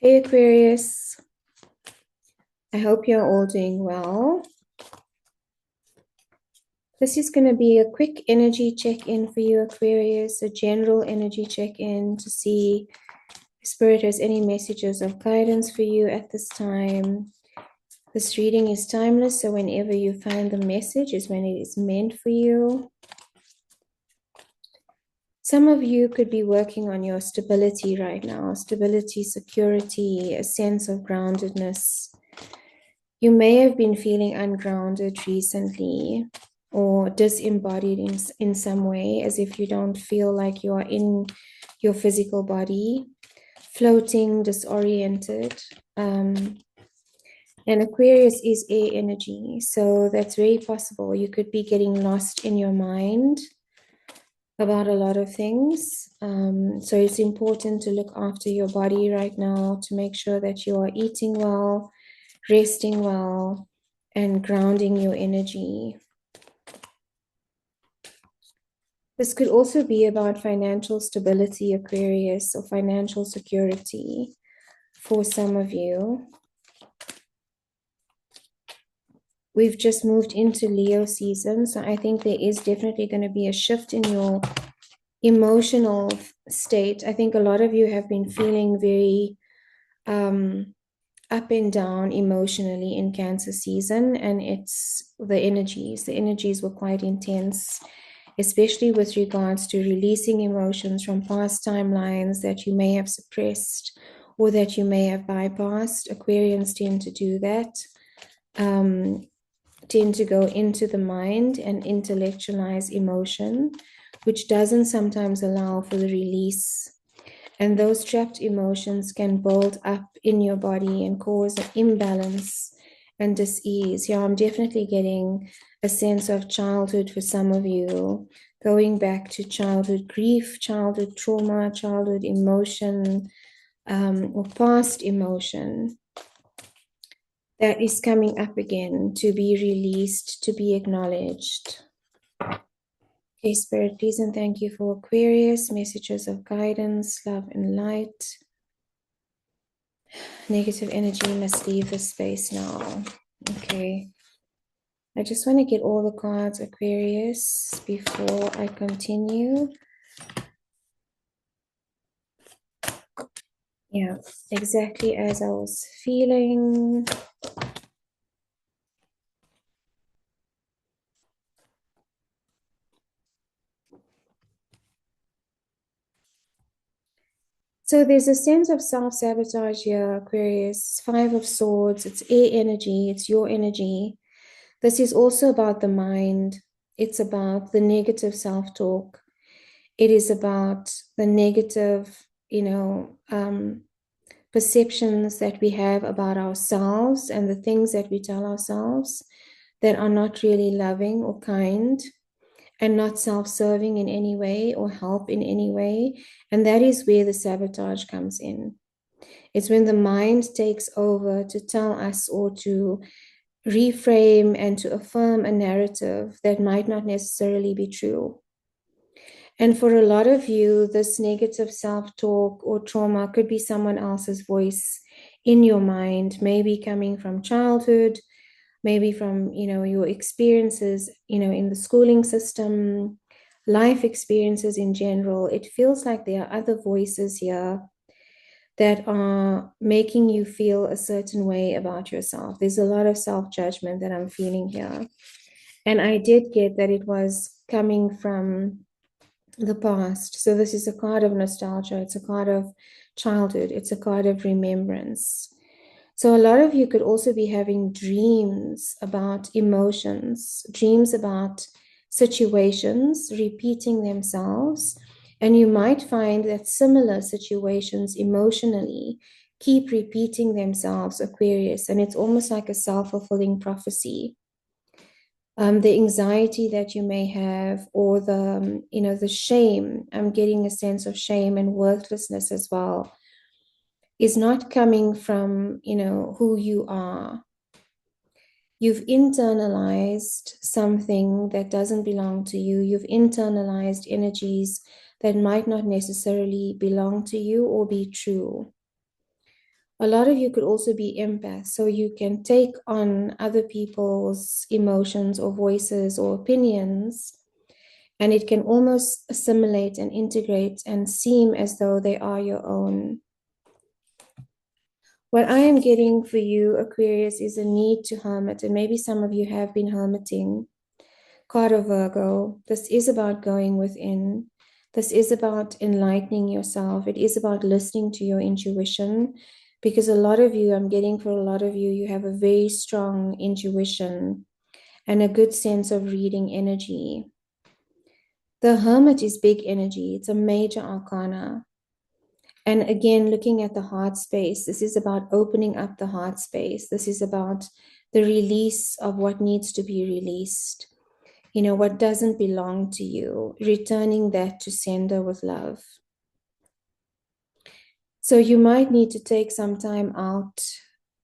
Hey Aquarius, I hope you're all doing well. This is going to be a quick energy check-in for you, Aquarius, a general energy check-in to see if Spirit has any messages of guidance for you at this time. This reading is timeless, so whenever you find the message is when it is meant for you. Some of you could be working on your stability right now, stability, security, a sense of groundedness. You may have been feeling ungrounded recently or disembodied in some way, as if you don't feel like you are in your physical body, floating, disoriented. And Aquarius is air energy, so that's very possible. You could be getting lost in your mind about a lot of things. So it's important to look after your body right now to make sure that you are eating well, resting well, and grounding your energy. This could also be about financial stability, Aquarius, or financial security for some of you. We've just moved into Leo season, so I think there is definitely going to be a shift in your emotional state. I think a lot of you have been feeling very up and down emotionally in Cancer season, and it's the energies were quite intense, especially with regards to releasing emotions from past timelines that you may have suppressed or that you may have bypassed. Aquarians tend to do that, tend to go into the mind and intellectualize emotion, which doesn't sometimes allow for the release. And those trapped emotions can build up in your body and cause an imbalance and dis-ease. Yeah, I'm definitely getting a sense of childhood for some of you, going back to childhood grief, childhood trauma, childhood emotion, or past emotion that is coming up again to be released, to be acknowledged. Okay, Spirit, please and thank you for Aquarius, messages of guidance, love, and light. Negative energy must leave the space now. Okay. I just want to get all the cards, Aquarius, before I continue. Yeah, exactly as I was feeling. So there's a sense of self-sabotage here, Aquarius. Five of Swords, it's air energy, it's your energy. This is also about the mind. It's about the negative self-talk. It is about the negative, perceptions that we have about ourselves and the things that we tell ourselves that are not really loving or kind and not self-serving in any way or help in any way. And that is where the sabotage comes in. It's when the mind takes over to tell us or to reframe and to affirm a narrative that might not necessarily be true. And for a lot of you, this negative self-talk or trauma could be someone else's voice in your mind, maybe coming from childhood, maybe from, your experiences, in the schooling system, life experiences in general. It feels like there are other voices here that are making you feel a certain way about yourself. There's a lot of self-judgment that I'm feeling here. And I did get that it was coming from the past. So this is a card of nostalgia. It's a card of childhood. It's a card of remembrance. So a lot of you could also be having dreams about emotions, dreams about situations repeating themselves. And you might find that similar situations emotionally keep repeating themselves, Aquarius. And it's almost like a self-fulfilling prophecy. The anxiety that you may have, or the shame. I'm getting a sense of shame and worthlessness as well, is not coming from, who you are. You've internalized something that doesn't belong to you. You've internalized energies that might not necessarily belong to you or be true. A lot of you could also be empaths, so you can take on other people's emotions or voices or opinions, and it can almost assimilate and integrate and seem as though they are your own. What I am getting for you, Aquarius, is a need to hermit, and maybe some of you have been hermiting. Card of Virgo, this is about going within. This is about enlightening yourself. It is about listening to your intuition, because a lot of you, I'm getting for a lot of you, you have a very strong intuition and a good sense of reading energy. The Hermit is big energy. It's a major arcana. And again, looking at the heart space, this is about opening up the heart space. This is about the release of what needs to be released. You know, what doesn't belong to you, returning that to sender with love. So you might need to take some time out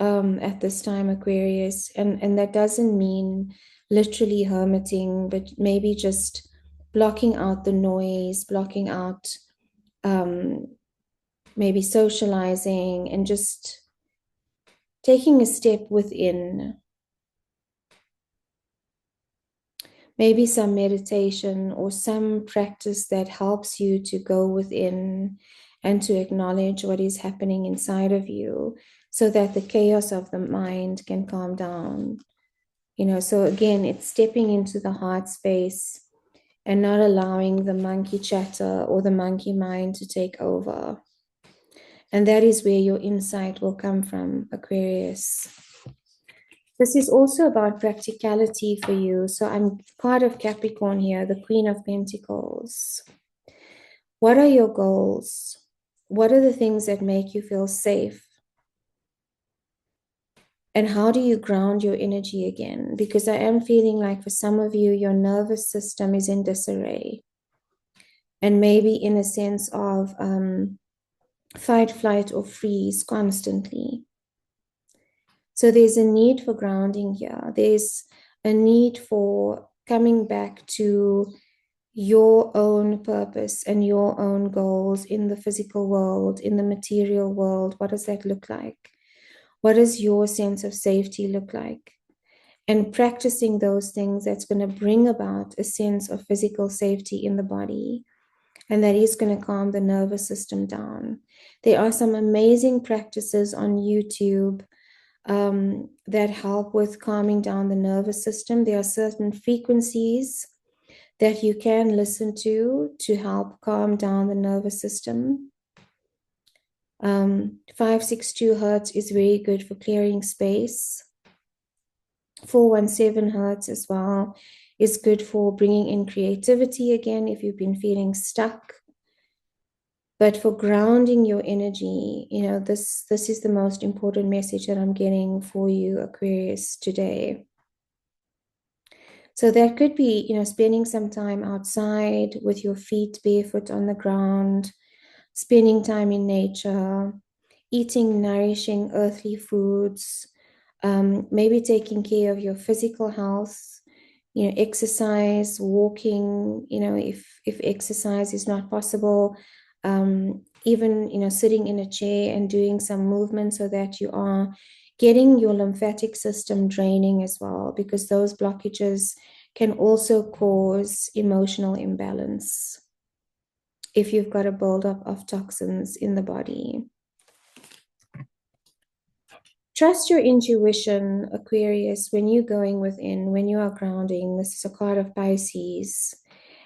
at this time, Aquarius. And that doesn't mean literally hermiting, but maybe just blocking out the noise, blocking out maybe socializing, and just taking a step within. Maybe some meditation or some practice that helps you to go within and to acknowledge what is happening inside of you, so that the chaos of the mind can calm down. You know, so again, it's stepping into the heart space and not allowing the monkey chatter or the monkey mind to take over. And that is where your insight will come from, Aquarius. This is also about practicality for you. So I'm part of Capricorn here, the Queen of Pentacles. What are your goals? What are the things that make you feel safe? And how do you ground your energy again? Because I am feeling like for some of you, your nervous system is in disarray. And maybe in a sense of fight, flight, or freeze constantly. So there's a need for grounding here. There's a need for coming back to your own purpose and your own goals in the physical world, in the material world. What does that look like? What does your sense of safety look like? And practicing those things, that's going to bring about a sense of physical safety in the body. And that is going to calm the nervous system down. There are some amazing practices on YouTube that help with calming down the nervous system. There are certain frequencies that you can listen to help calm down the nervous system. 562 hertz is very good for clearing space. 417 hertz as well is good for bringing in creativity again if you've been feeling stuck. But for grounding your energy, you know, this is the most important message that I'm getting for you, Aquarius, today. So that could be, you know, spending some time outside with your feet barefoot on the ground, spending time in nature, eating nourishing earthly foods, maybe taking care of your physical health, you know, exercise, walking, you know, if exercise is not possible, even, you know, sitting in a chair and doing some movement so that you are getting your lymphatic system draining as well, because those blockages can also cause emotional imbalance if you've got a buildup of toxins in the body. Trust your intuition, Aquarius, when you're going within, when you are grounding. This is a card of Pisces,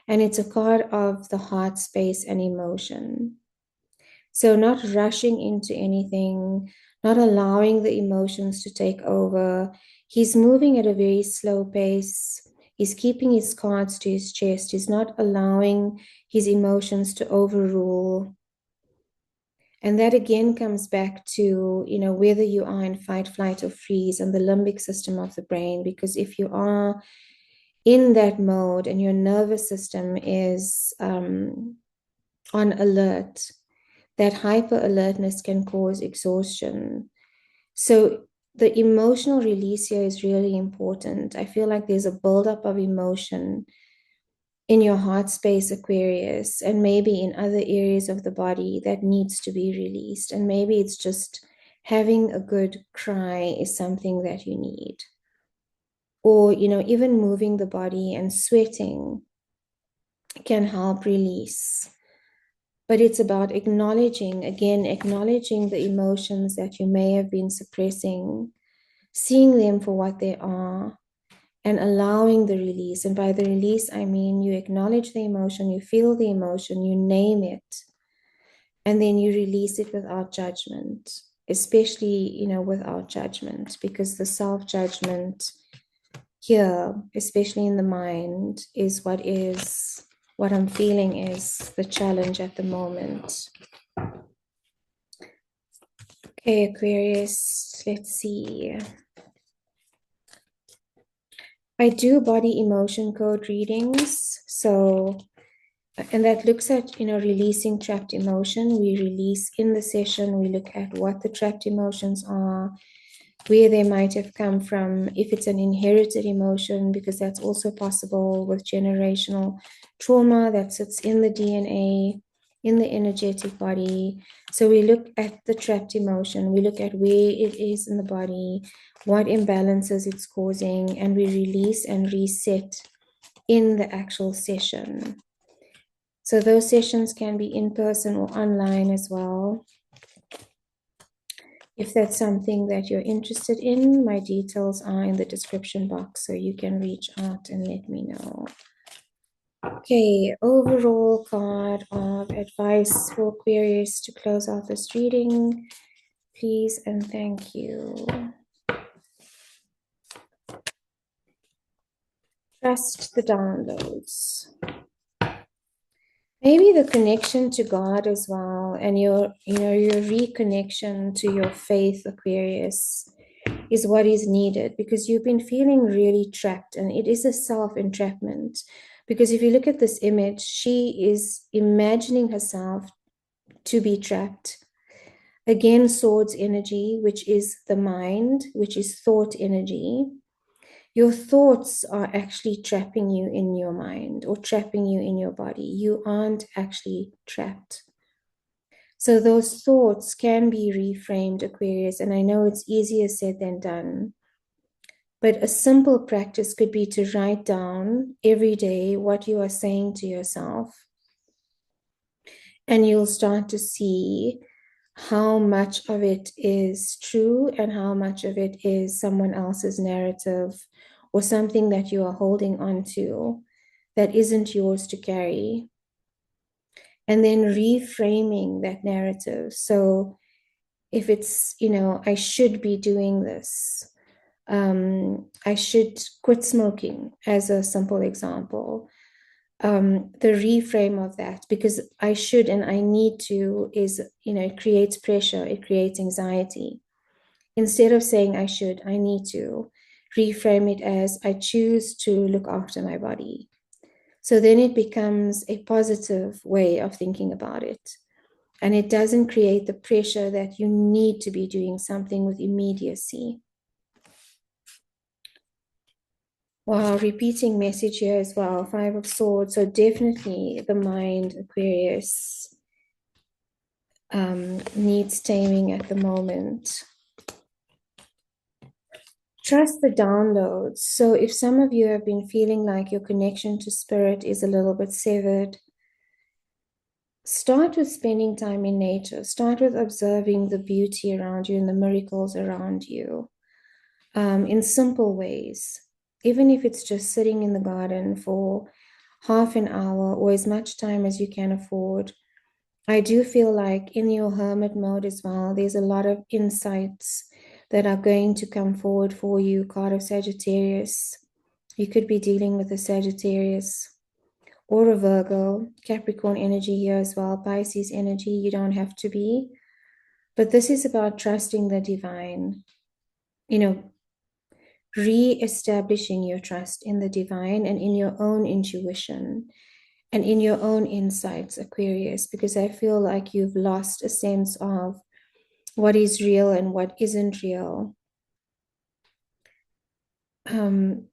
and it's a card of the heart space and emotion. So not rushing into anything, not allowing the emotions to take over. He's moving at a very slow pace. He's keeping his cards to his chest. He's not allowing his emotions to overrule. And that again comes back to, you know, whether you are in fight, flight, or freeze and the limbic system of the brain. Because if you are in that mode and your nervous system is on alert, that hyper alertness can cause exhaustion. So the emotional release here is really important. I feel like there's a buildup of emotion in your heart space, Aquarius, and maybe in other areas of the body that needs to be released. And maybe it's just having a good cry is something that you need. Or, even moving the body and sweating can help release. But it's about acknowledging the emotions that you may have been suppressing, seeing them for what they are, and allowing the release. And by the release, I mean you acknowledge the emotion, you feel the emotion, you name it, and then you release it without judgment, especially, without judgment, because the self-judgment here, especially in the mind, is what I'm feeling is the challenge at the moment. Okay, Aquarius, let's see. I do body emotion code readings. And that looks at, releasing trapped emotion. We release in the session, we look at what the trapped emotions are, where they might have come from, if it's an inherited emotion, because that's also possible with generational trauma that sits in the DNA, in the energetic body. So we look at the trapped emotion, we look at where it is in the body, what imbalances it's causing, and we release and reset in the actual session. So those sessions can be in person or online as well. If that's something that you're interested in, my details are in the description box, so you can reach out and let me know. Okay, overall card of advice for Aquarius to close out this reading. Please and thank you. Trust the downloads. Maybe the connection to God as well, and your reconnection to your faith, Aquarius, is what is needed, because you've been feeling really trapped, and it is a self-entrapment. Because if you look at this image, she is imagining herself to be trapped. Again, swords energy, which is the mind, which is thought energy. Your thoughts are actually trapping you in your mind or trapping you in your body. You aren't actually trapped. So those thoughts can be reframed, Aquarius, and I know it's easier said than done. But a simple practice could be to write down every day what you are saying to yourself. And you'll start to see how much of it is true and how much of it is someone else's narrative or something that you are holding on to that isn't yours to carry. And then reframing that narrative. So if it's, I should be doing this, I should quit smoking, as a simple example. The reframe of that, because I should and I need to is, it creates pressure, it creates anxiety. Instead of saying I should, I need to, reframe it as I choose to look after my body. So then it becomes a positive way of thinking about it. And it doesn't create the pressure that you need to be doing something with immediacy. Wow, repeating message here as well. 5 of Swords. So definitely the mind, Aquarius, needs taming at the moment. Trust the downloads. So if some of you have been feeling like your connection to spirit is a little bit severed, start with spending time in nature. Start with observing the beauty around you and the miracles around you, in simple ways. Even if it's just sitting in the garden for half an hour or as much time as you can afford. I do feel like in your hermit mode as well, there's a lot of insights that are going to come forward for you. Card of Sagittarius. You could be dealing with a Sagittarius or a Virgo. Capricorn energy here as well. Pisces energy. You don't have to be. But this is about trusting the divine. Re-establishing your trust in the divine and in your own intuition and in your own insights, Aquarius, because I feel like you've lost a sense of what is real and what isn't real. And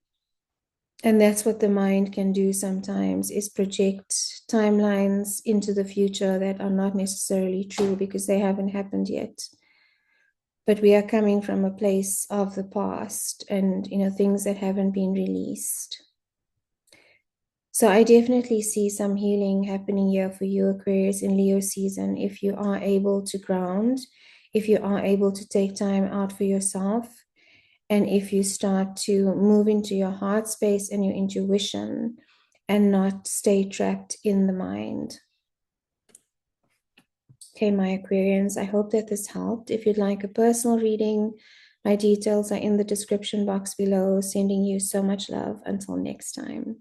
that's what the mind can do sometimes, is project timelines into the future that are not necessarily true because they haven't happened yet. but we are coming from a place of the past and, things that haven't been released. So I definitely see some healing happening here for you, Aquarius, in Leo season, if you are able to ground, if you are able to take time out for yourself, and if you start to move into your heart space and your intuition and not stay trapped in the mind. Okay, my Aquarians, I hope that this helped. If you'd like a personal reading, my details are in the description box below. Sending you so much love. Until next time.